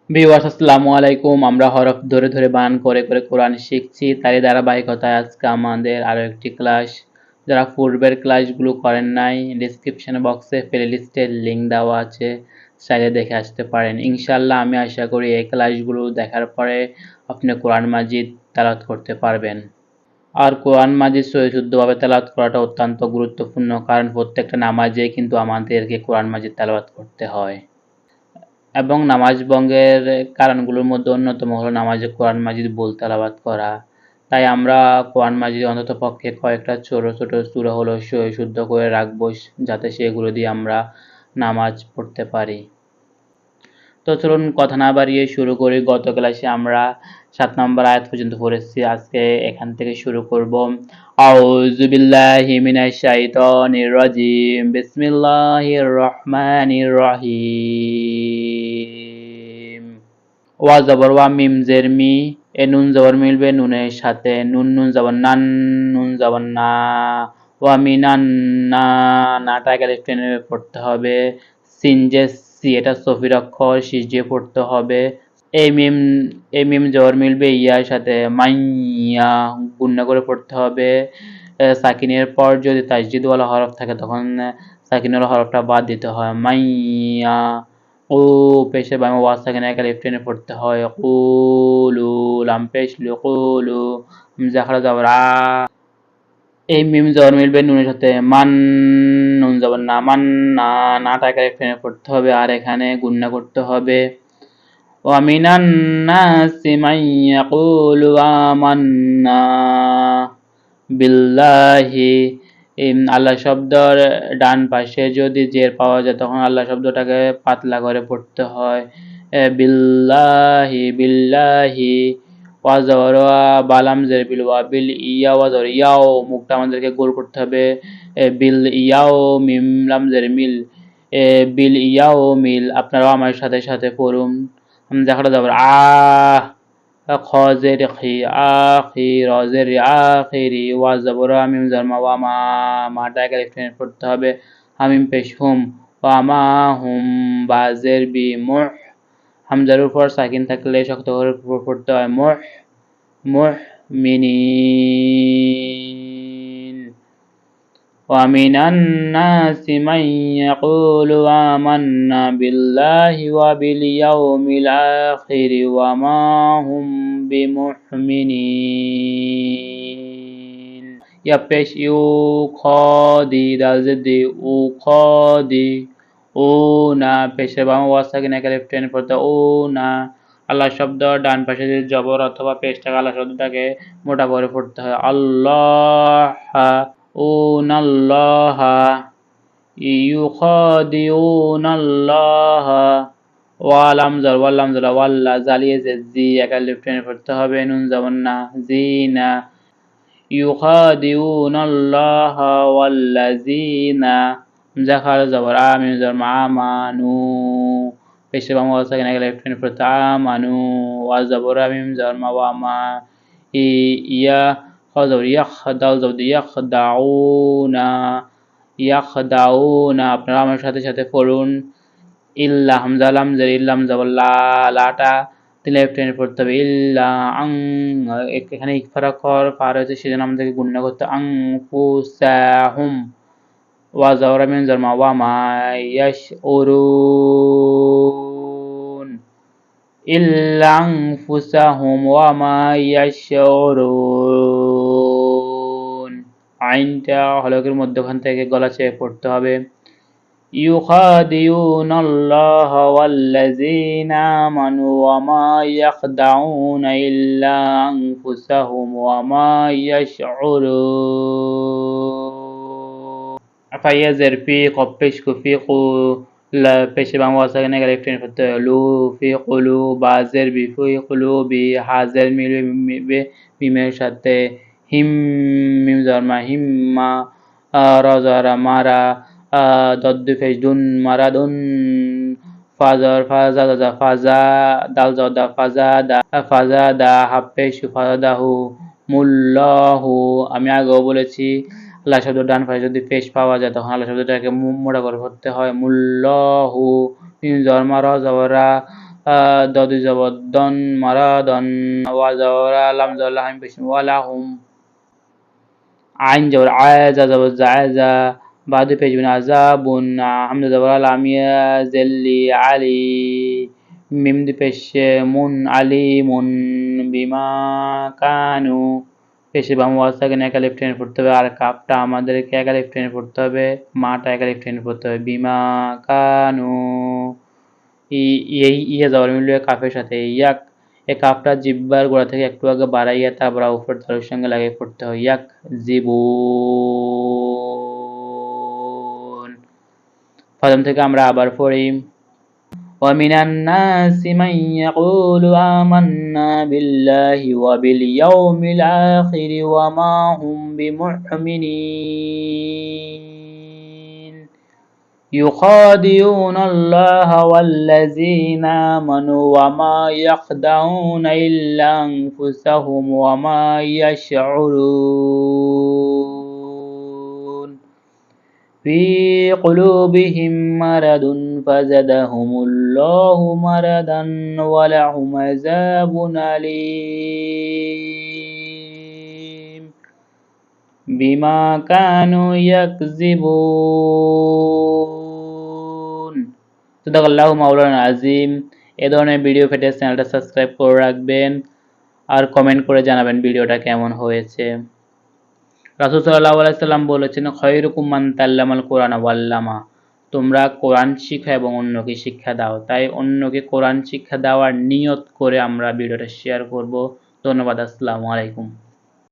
Viewers আসসালামু আলাইকুম। আমরা হরফ ধরে ধরে বানান করে করে কোরআন শিখছি, তারই ধারাবাহিকতায় আজকে আমাদের আরো একটি ক্লাস। যারা পূর্বের ক্লাসগুলো করেন নাই, ডিসক্রিপশন বক্সে প্লেলিস্টের লিংক দেওয়া আছে, চাইলে দেখে আসতে পারেন। ইনশাআল্লাহ আমি আশা করি এই ক্লাসগুলো দেখার পরে আপনি কোরআন মাজিদ তেলাওয়াত করতে পারবেন। আর কোরআন মাজিদ সহি শুদ্ধভাবে তেলাওয়াত করাটা অত্যন্ত গুরুত্বপূর্ণ, কারণ প্রত্যেকটা নামাজেই কিন্তু আমাদেরকে কোরআন মাজিদ তেলাওয়াত করতে হয়। এবং নামাজ ভঙ্গের কারণগুলোর মধ্যে অন্যতম হলো নামাজে কোরআন মাজিদ ভুল তেলাওয়াত করা। তাই আমরা কোরআন মাজিদ অন্ততপক্ষে কয়েকটা ছোট ছোট সূরা হলো সহি শুদ্ধ করে রাখবো, যাতে সেগুলো দিয়ে আমরা নামাজ পড়তে পারি। তো চলুন কথা না বাড়িয়ে শুরু করি। গত ক্লাসে আমরা 7 নম্বর আয়াত পর্যন্ত পড়েছি, আজকে এখান থেকে শুরু করব। আউযু বিল্লাহি মিনাশ শাইতানির রাজিম, বিসমিল্লাহির রহমানির রহিম। ওয়া জবর ওয়া, মিম জের মি, এ নুন জবর মিলবে নুনের সাথে, নুন নুন জবর নান, নুন জবর না, ওয়া মিনান না, নাটাকে আলিফ টেনে পড়তে হবে। সিন যে সি, এটা সফির অক্ষর, শীষ দিয়ে পড়তে হবে। এই মিম এই মিম জবর মিলবে ইয়ার সাথে, মাইয়া গুণনা করে পড়তে হবে। সাকিনের পর যদি তাসদিদওয়ালা হরফ থাকে তখন সাকিনওয়ালা হরফটা বাদ দিতে হয়। মাইয়া ও পেশের বামে ওয়াজ সাকিনা একা আলিফ টেনে পড়তে হয়। কুলু লাম পেশ লু কুলু, জাখরা জবর আ। এই মিম জবর মিলবে নুনের সাথে, মান নুন জবর না, মান না, নাটা একা আলিফ টেনে পড়তে হবে। আর এখানে গুণনা করতে হবে। ومن الناس من يقول آمنا বিল্লাহি। আল্লাহ শব্দর ডান পাশে যদি জের পাওয়া যায় তখন আল্লাহ শব্দটাকে পাতলা করে পড়তে হয়। বিল্লাহি বিল্লাহি। ওয়াজর বালাম জের বিল ওয়া বিল ইয়া ওয়াজর ইয়াও, মুখটা আমাদেরকে গোল করতে হবে। বিল ইয়াও মিম লাম জের মিল, বিল ইয়াও মিল। আপনারাও আমার সাথে সাথে পড়ুন। জাখরা যাবার খজের খি, আখি রজের আখিরি, ওয়া জবর মিম জরমা ওয়া মা, মাটা একা লিফট পড়তে হবে। হামিম পেশ হুম, ওয়া মা হুম, বাজের বি মুহ, হামজার উপর সাকিন থাকলে শক্ত করে পড়তে হয়। মুহ মুহ মিনিন। ومن الناس من يقول آمنا بالله وباليوم الآخر وما هم بمؤمنين. يا পেশ ইউ খদি দাল জেদি উ খদি, ও না পেশের বামে ওয়াজ থাকে না, একা টেনে পড়তে ও না। আল্লাহ শব্দ ডান পাশে যদি জবর অথবা পেশটাকে আল্লাহ শব্দটাকে মোটা করে পড়তে হয়। আল্লাহ উনাল্লাহা, ইউখাদিউনাল্লাহা, ওয়ালাম জর ওয়াল্লাম জর ওয়াল্লা, জালিয়ে যে জি একা লিফট টেনে পড়তে হবে, নুন জবর না, জিনা। ইউখাদিউনাল্লাহা ওয়াল্লাযিনা, জাখার জবর আ মিম জবর মা, আমানু পেশে বাম ওয়াজ থাকে না, একা লিফট টেনে পড়তে আমানু, ওয়া জবর মিম জবর মা ওয়া মা, ইয়া খজর ইয়াখ দাল জবর ইয়াখদাউনা, ইয়াখদাউনা। আপনারা আমার সাথে সাথে পড়ুন। ইল্লা হামজা লাম জের ইল্লাম জবর লা, লাটা লেফট টেনে পড়তে হবে। ইল্লা আং, এখানে ইকফার অক্ষর পার হয়েছে সেজন্য আমাদেরকে গুণনা করতে আং ফুসাহুম, ওয়া জবর মিন জবর মা ওয়া মা ইয়াশউরুন, ইল্লা আনফুসাহুম ওয়া মা ইয়াশউরুন। আইনটা হলকের মধ্যখান থেকে গলা চেয়ে পড়তে হবে। ইউখাদিউনাল্লাহা ওয়াল্লাযীনা আমানু ওয়া মা ইয়াখদাউনা ইল্লা আনফুসাহুম ওয়া মা ইয়াশউরুন। ফাইয়াজের ফি কপ্পেশ কুফি কু, পেশে বাম ওয়াজ থাকে না, একা লেফট করতে হয়। লু ফি কুলু, বাজের বি ফি কুলু বি, হাজের মিলবে মিমের সাথে। হিম মিম জরমা হিম্মা, রজরা মারা, দদ্দু ফেশ দুন মারাদুন, ফাজর ফাজা দাদা ফাজা, দাল জদা ফাজা দা, ফাজা দা হাফেশ ফাজাদাহু, মুল্লাহু। আমি আগেও বলেছি আল্লাহ শব্দ ডান পাশে যদি পেশ পাওয়া যায় তখন আল্লাহ শব্দটাকে মোটা করে পড়তে হয়। মুল্লাহু মিম জরমা র জবরা, দদ জবদ্দন মারাদন ওয়া জাওরা লাম জাওলা হাম পেশ ওয়ালাহুম আইন জবর আয়াজা জবর জায়াজা বাদু পেজবিন আযাবুন হামজা জবর লামিয়া জাল্লি আলি মিম দি পেশে মুন আলিমুন বিমা কানু পেশে বাম ওয়াসাকে একা লেফট হ্যান্ড পড়তে হবে আর কাপটা আমাদেরকে একা লেফট হ্যান্ড পড়তে হবে মাটা একা লেফট হ্যান্ড পড়তে হবে বিমা কানু ইয়া যাওয়ার মিলবে কাফের সাথে ইয়াক এই কাপটা জিব্বার গোড়া থেকে একটু আগে বাড়াইয়া তারপর উপর তালুর সঙ্গে লাগিয়ে পড়তে হয় ইয়াক জিবুন প্রথম থেকে আমরা আবার পড়ি ومن الناس من يقول آمنا بالله وباليوم الآخر وما هم بمؤمنين يخادعون الله والذين آمنوا وما يخدعون إلا أنفسهم وما يشعرون في قلوبهم مرض فزادهم الله مرضا ولهم عذاب أليم بما كانوا يكذبون সাদাকাল্লাহু মাওলানা আজিম। এ ধরনের ভিডিও পেতে চ্যানেলটা সাবস্ক্রাইব করে রাখবেন আর কমেন্ট করে জানাবেন ভিডিওটা কেমন হয়েছে। রাসূল সাল্লাল্লাহু আলাইহি সাল্লাম বলেছেন, খায়রুকুম মান তাআল্লামাল কোরআন ওয়া আল্লামা, তোমরা কোরআন শিখা এবং অন্যকে শিক্ষা দাও। তাই অন্যকে কোরআন শিক্ষা দেওয়ার নিয়ত করে আমরা ভিডিওটা শেয়ার করব। ধন্যবাদ। আসসালামু আলাইকুম।